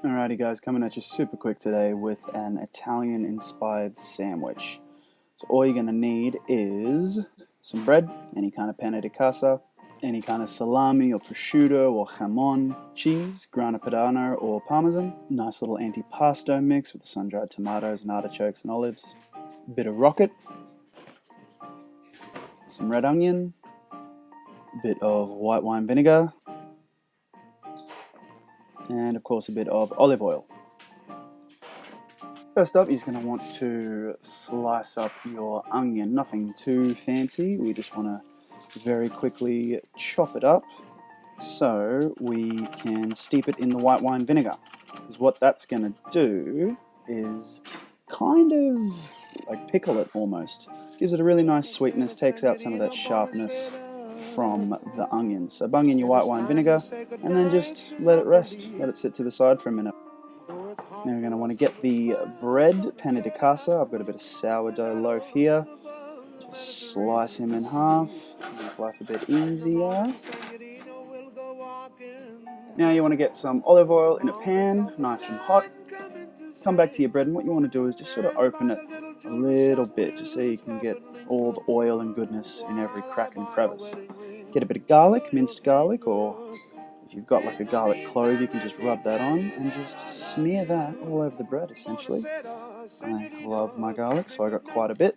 Alrighty guys, coming at you super quick today with an Italian inspired sandwich. So all you're going to need is some bread, any kind of pane di casa, any kind of salami or prosciutto or jamon, cheese, grana padano or parmesan, nice little antipasto mix with the sun-dried tomatoes and artichokes and olives, a bit of rocket, some red onion, a bit of white wine vinegar, and of course a bit of olive oil. First up, you're just going to want to slice up your onion. Nothing too fancy, we just want to very quickly chop it up so we can steep it in the white wine vinegar. Because what that's going to do is kind of like pickle it almost. Gives it a really nice sweetness, takes out some of that sharpness from the onion. So bung in your white wine vinegar and then just let it rest. Let it sit to the side for a minute. Now we're going to want to get the bread, pane di casa. I've got a bit of sourdough loaf here. Just slice him in half, make life a bit easier. Now you want to get some olive oil in a pan, nice and hot. Come back to your bread, and what you want to do is just sort of open it a little bit, just so you can get all the oil and goodness in every crack and crevice. Get a bit of garlic, minced garlic, or if you've got like a garlic clove, you can just rub that on and just smear that all over the bread, essentially. I love my garlic, so I got quite a bit.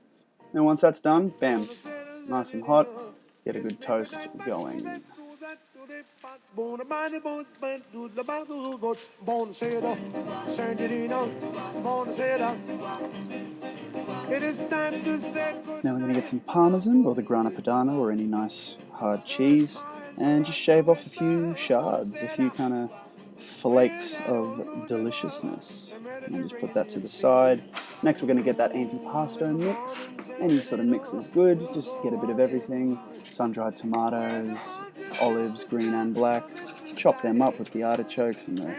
Now once that's done, bam, nice and hot, get a good toast going. Now we're going to get some parmesan or the grana padano or any nice hard cheese and just shave off a few shards, a few kind of flakes of deliciousness. And just put that to the side. Next we're going to get that antipasto mix. Any sort of mix is good, just get a bit of everything. Sun-dried tomatoes, olives, green and black. Chop them up with the artichokes and the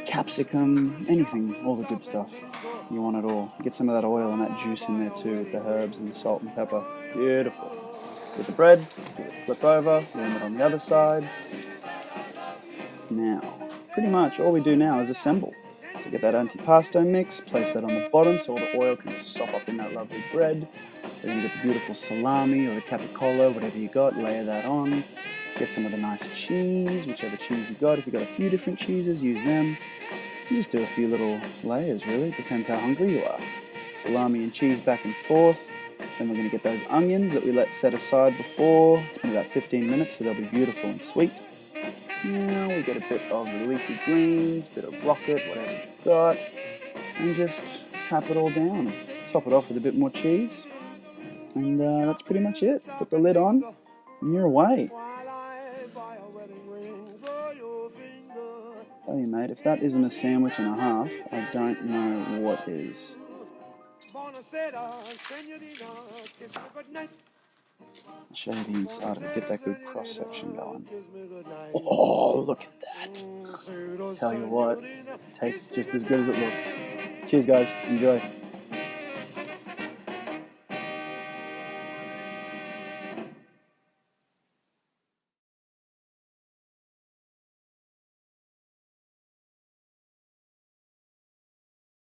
capsicum, anything, all the good stuff. You want it all. Get some of that oil and that juice in there too with the herbs and the salt and pepper. Beautiful. Get the bread, give it a flip over, warm it on the other side. Now, pretty much all we do now is assemble. So get that antipasto mix, place that on the bottom so all the oil can sop up in that lovely bread. Then you get the beautiful salami or the capicola, whatever you got, layer that on. Get some of the nice cheese, whichever cheese you got. If you've got a few different cheeses, use them. You just do a few little layers, really. It depends how hungry you are. Salami and cheese back and forth. Then we're going to get those onions that we let set aside before. It's been about 15 minutes, so they'll be beautiful and sweet. Now we get a bit of the leafy greens, a bit of rocket, whatever you've got, and just tap it all down. Top it off with a bit more cheese, and that's pretty much it. Put the lid on, and you're away. Tell you, mate, if that isn't a sandwich and a half, I don't know what is. I'll show you the inside of it, get that good cross section going. Oh, look at that. Tell you what, it tastes just as good as it looks. Cheers guys, enjoy.